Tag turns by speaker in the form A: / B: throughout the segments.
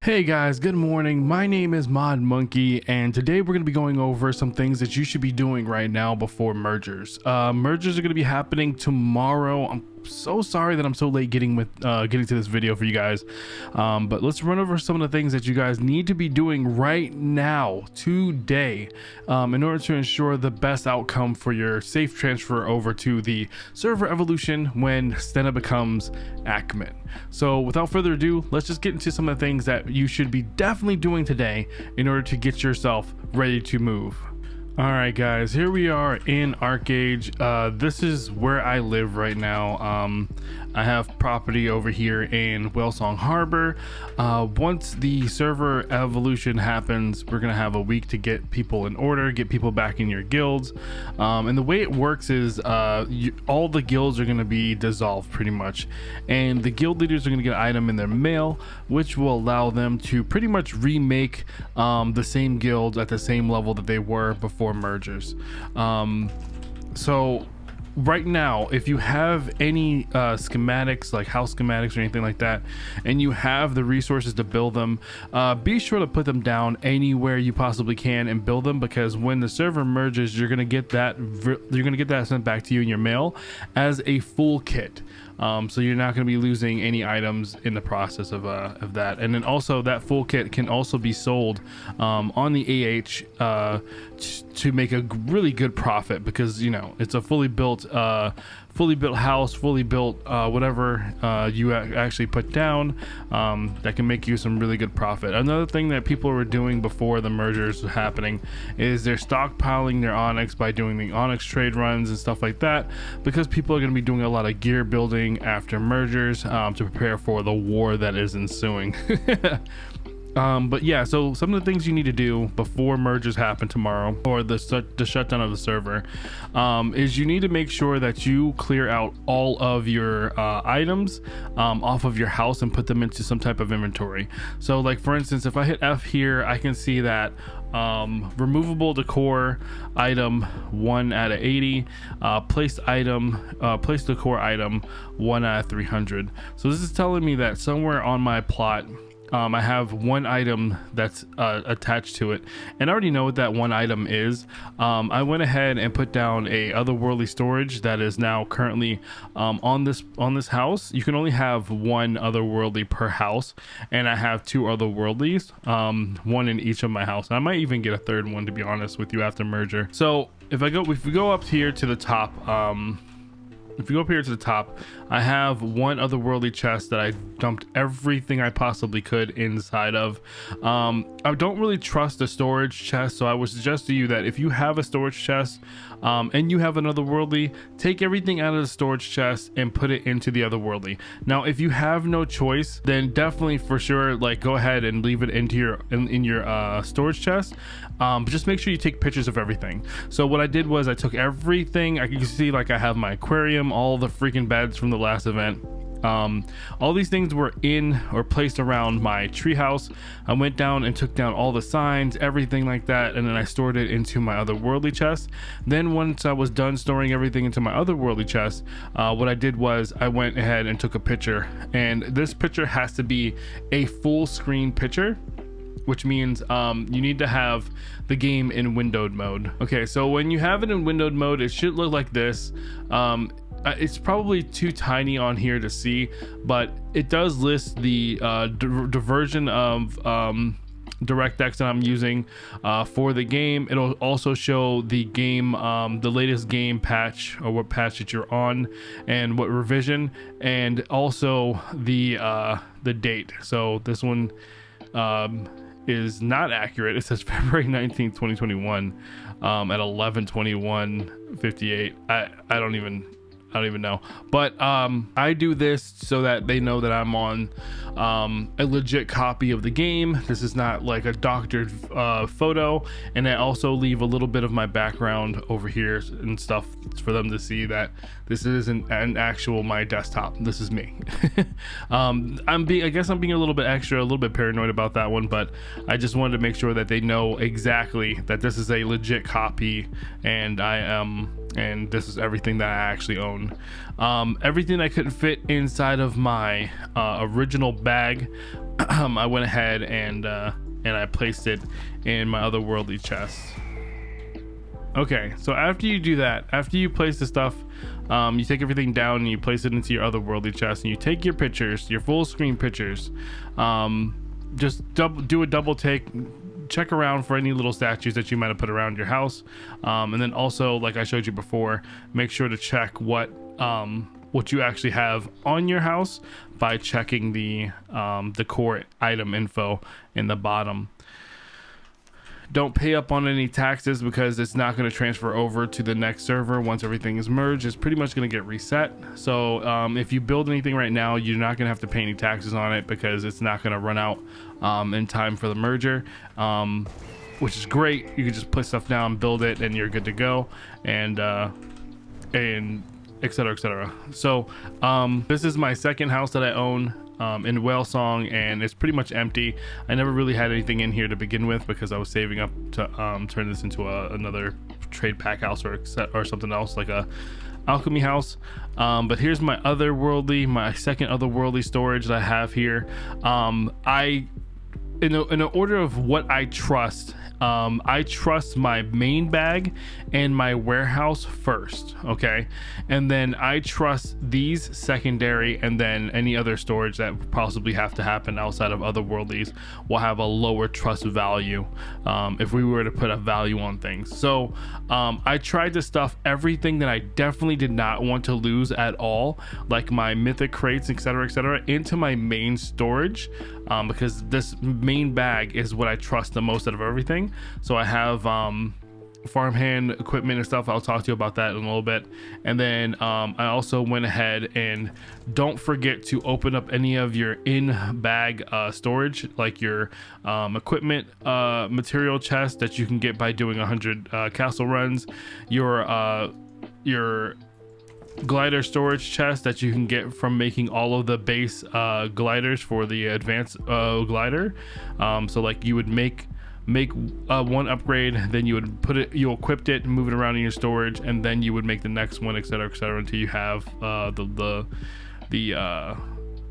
A: Hey guys, good morning. My name is Mod Monkey, and today we're going to be going over some things that you should be doing right now before mergers. Mergers are going to be happening tomorrow. I'm so sorry that I'm so late getting to this video for you guys, but let's run over some of the things that you guys need to be doing right now, today, in order to ensure the best outcome for your safe transfer over to the server evolution when Stena becomes Ackman. So without further ado, let's just get into some of the things that you should be definitely doing today in order to get yourself ready to move. All right guys, here we are in ArcheAge. This is where I live right now. I have property over here in Whalesong Harbor. Once the server evolution happens, we're gonna have a week to get people in order, get people back in your guilds. And the way it works is all the guilds are gonna be dissolved pretty much. And the guild leaders are gonna get an item in their mail, which will allow them to pretty much remake the same guilds at the same level that they were before mergers. So right now, if you have any schematics, like house schematics or anything like that, and you have the resources to build them, be sure to put them down anywhere you possibly can and build them, because when the server merges, you're gonna get that sent back to you in your mail as a full kit. So you're not going to be losing any items in the process of that. And then also that full kit can also be sold on the AH to make a really good profit, because you know it's a fully built house, fully built whatever you actually put down, that can make you some really good profit. Another thing that people were doing before the mergers were happening is they're stockpiling their Onyx by doing the Onyx trade runs and stuff like that, because people are going to be doing a lot of gear building after mergers to prepare for the war that is ensuing. But yeah, so some of the things you need to do before mergers happen tomorrow, or the shutdown of the server, is you need to make sure that you clear out all of your items off of your house and put them into some type of inventory. So like for instance, if I hit F here, I can see that removable decor item 1 out of 80, placed decor item 1 out of 300. So this is telling me that somewhere on my plot I have one item that's attached to it, and I already know what that one item is. I went ahead and put down a otherworldly storage that is now currently on this house. You can only have one otherworldly per house, and I have 2 otherworldlies, one in each of my house. I might even get a third one, to be honest with you, after merger. So if we go up here to the top, if you go up here to the top, I have one otherworldly chest that I dumped everything I possibly could inside of. I don't really trust the storage chest, so I would suggest to you that if you have a storage chest and you have another worldly, take everything out of the storage chest and put it into the otherworldly. Now, if you have no choice, then definitely for sure, like, go ahead and leave it into your storage chest. But just make sure you take pictures of everything. So what I did was I took everything. You can see, like, I have my aquarium, all the freaking beds from the last event. All these things were in or placed around my treehouse. I went down and took down all the signs, everything like that, and then I stored it into my otherworldly chest. Then once I was done storing everything into my otherworldly chest, what I did was I went ahead and took a picture, and this picture has to be a full screen picture, which means you need to have the game in windowed mode. Okay, so when you have it in windowed mode, it should look like this. It's probably too tiny on here to see, but it does list the version of DirectX that I'm using for the game. It'll also show the game, the latest game patch, or what patch that you're on and what revision, and also the date. So this one is not accurate. It says February 19th, 2021 at 11:21:58. I don't even know, but I do this so that they know that I'm on a legit copy of the game. This is not like a doctored photo, and I also leave a little bit of my background over here and stuff for them to see that this isn't an actual my desktop. This is me. I guess I'm being a little bit extra, a little bit paranoid about that one, but I just wanted to make sure that they know exactly that this is a legit copy, and and this is everything that I actually own. Everything that couldn't fit inside of my original bag I went ahead and I placed it in my otherworldly chest. Okay, so after you do that, after you place the stuff, you take everything down and you place it into your otherworldly chest, and you take your pictures, your full screen pictures. Just do a double take, check around for any little statues that you might have put around your house, and then also, like I showed you before, make sure to check what you actually have on your house by checking the core item info in the bottom. Don't pay up on any taxes because it's not going to transfer over to the next server once everything is merged. It's pretty much going to get reset. So if you build anything right now, you're not going to have to pay any taxes on it because it's not going to run out in time for the merger, which is great. You can just put stuff down, build it, and you're good to go, and etc, etc. So this is my second house that I own in Whalesong, and it's pretty much empty. I never really had anything in here to begin with because I was saving up to turn this into another trade pack house or something else, like a alchemy house. But here's my second otherworldly storage that I have here. In an order of what I trust my main bag and my warehouse first, okay, and then I trust these secondary, and then any other storage that possibly have to happen outside of otherworldlies will have a lower trust value if we were to put a value on things. So I tried to stuff everything that I definitely did not want to lose at all, like my mythic crates, etc, into my main storage, because this main bag is what I trust the most out of everything. So I have farmhand equipment and stuff. I'll talk to you about that in a little bit. And then I also went ahead and don't forget to open up any of your in-bag storage, like your equipment material chest that you can get by doing 100 castle runs, your glider storage chest that you can get from making all of the base gliders for the advanced glider. So like you would make one upgrade, then you would you equipped it and move it around in your storage, and then you would make the next one, etc, until you have the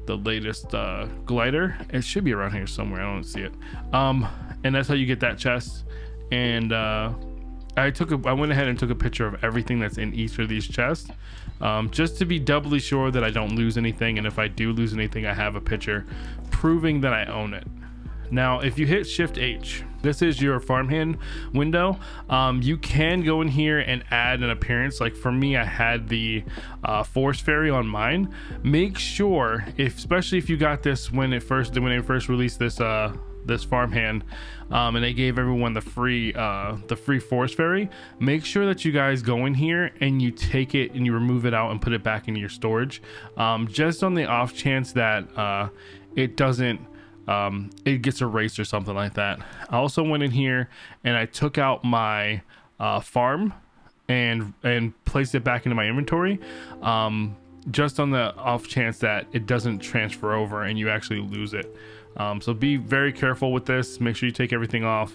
A: latest glider. It should be around here somewhere, I don't see it. And that's how you get that chest. And I went ahead and took a picture of everything that's in each of these chests, just to be doubly sure that I don't lose anything, and if I do lose anything, I have a picture proving that I own it. Now, if you hit Shift H, this is your farmhand window. You can go in here and add an appearance. Like for me, I had the Forest Fairy on mine. Make sure, especially if you got this when they first released this farmhand, and they gave everyone the free Forest Fairy, make sure that you guys go in here and you take it and you remove it out and put it back into your storage, just on the off chance that it doesn't it gets erased or something like that. I also went in here and I took out my farm and placed it back into my inventory, just on the off chance that it doesn't transfer over and you actually lose it. So be very careful with this. Make sure you take everything off.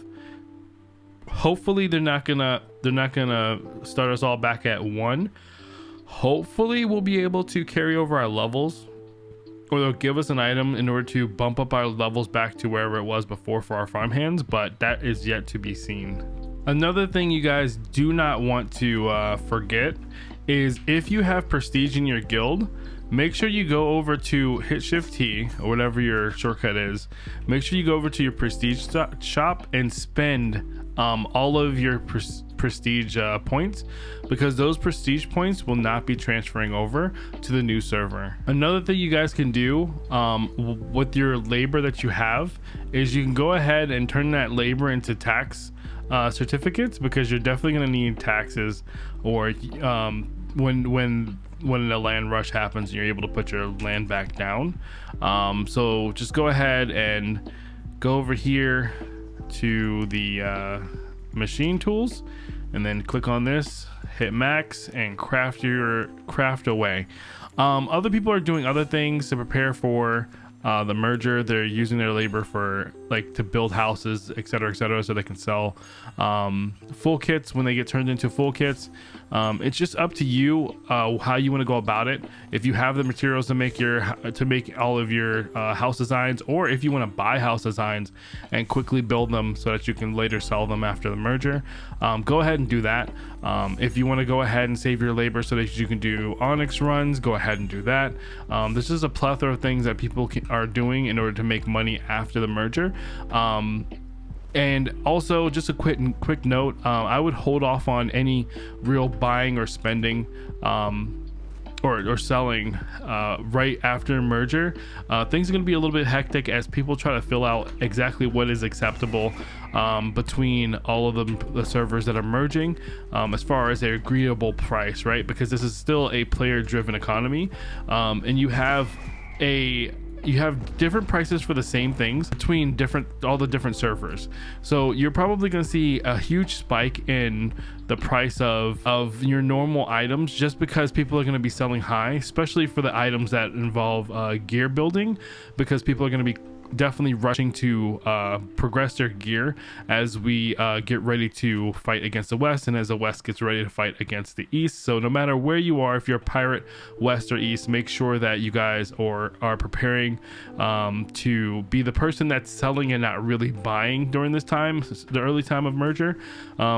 A: Hopefully they're not gonna start us all back at 1. Hopefully we'll be able to carry over our levels, or they'll give us an item in order to bump up our levels back to wherever it was before for our farmhands, but that is yet to be seen. Another thing you guys do not want to forget is if you have prestige in your guild, make sure you go over to hit Shift T or whatever your shortcut is. Make sure you go over to your prestige shop and spend all of your prestige points, because those prestige points will not be transferring over to the new server. Another thing you guys can do with your labor that you have is you can go ahead and turn that labor into tax certificates, because you're definitely going to need taxes, or when the land rush happens and you're able to put your land back down. So just go ahead and go over here to the machine tools, and then click on this, hit max, and craft away. Other people are doing other things to prepare for the merger. They're using their labor for like to build houses, etc., etc., so they can sell full kits when they get turned into full kits. It's just up to you how you want to go about it. If you have the materials to make all of your house designs, or if you want to buy house designs and quickly build them so that you can later sell them after the merger, go ahead and do that. If you want to go ahead and save your labor so that you can do Onyx runs, go ahead and do that. This is a plethora of things that people are doing in order to make money after the merger. And also, just a quick note, I would hold off on any real buying or spending or selling right after merger. Things are going to be a little bit hectic as people try to fill out exactly what is acceptable between all of the servers that are merging, as far as their agreeable price, right? Because this is still a player-driven economy, and you have different prices for the same things between all the different servers. So you're probably going to see a huge spike in the price of your normal items, just because people are going to be selling high, especially for the items that involve gear building, because people are going to be definitely rushing to progress their gear as we get ready to fight against the West, and as the West gets ready to fight against the East. So no matter where you are, if you're a pirate, West or East, make sure that you guys are preparing to be the person that's selling and not really buying during this time, the early time of merger,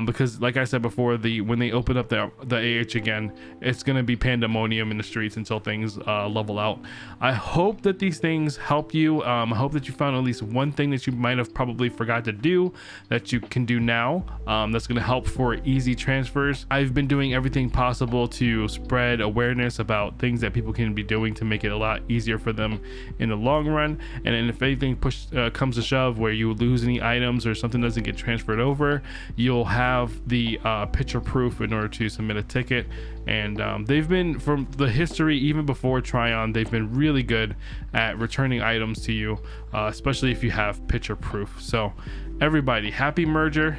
A: because like I said before, when they open up the AH again, it's going to be pandemonium in the streets until things level out. I hope that these things help you. I hope that you found at least one thing that you might have probably forgot to do that you can do now, that's going to help for easy transfers. I've been doing everything possible to spread awareness about things that people can be doing to make it a lot easier for them in the long run. And then if anything comes to shove where you lose any items or something doesn't get transferred over, you'll have the picture proof in order to submit a ticket. And they've been, from the history even before Tryon, they've been really good at returning items to you, especially if you have picture proof. So everybody, happy merger.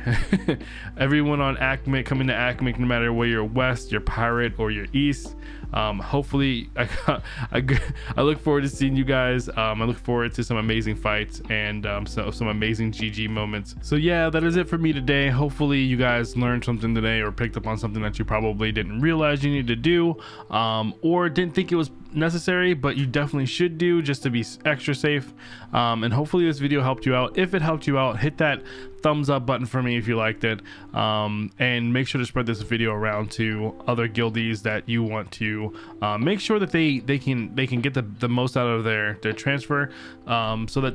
A: Everyone on ACMIC, coming to ACMIC, no matter where you're West, you're Pirate, or you're East. Hopefully I look forward to seeing you guys. I look forward to some amazing fights and some amazing GG moments. So yeah, that is it for me today. Hopefully you guys learned something today, or picked up on something that you probably didn't realize you needed to do, or didn't think it was necessary, but you definitely should do, just to be extra safe. And hopefully this video helped you out. If it helped you out, hit that thumbs up button for me if you liked it, and make sure to spread this video around to other guildies that you want to make sure that they can get the most out of their transfer, so that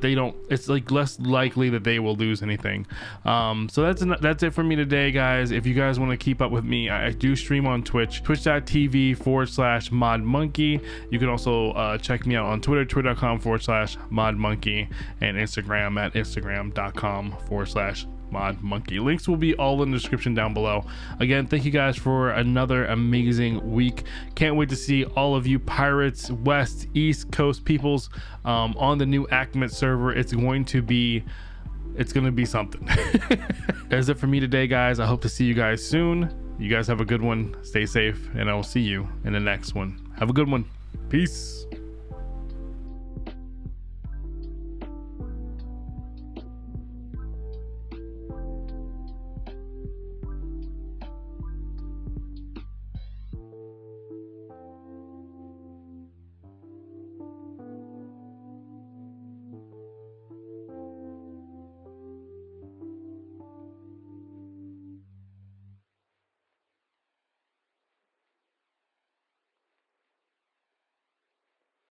A: it's like less likely that they will lose anything. So that's it for me today, guys. If you guys want to keep up with me, I do stream on Twitch, twitch.tv/modmonkey. You can also check me out on Twitter, twitter.com/modmonkey, and Instagram at instagram.com/modmonkey. Links will be all in the description down below. Again, thank you guys for another amazing week. Can't wait to see all of you pirates, West, East Coast peoples, on the new ACMIC server. It's going to be something. That's it for me today, guys. I hope to see you guys soon. You guys have a good one. Stay safe, and I will see you in the next one. Have a good one. Peace.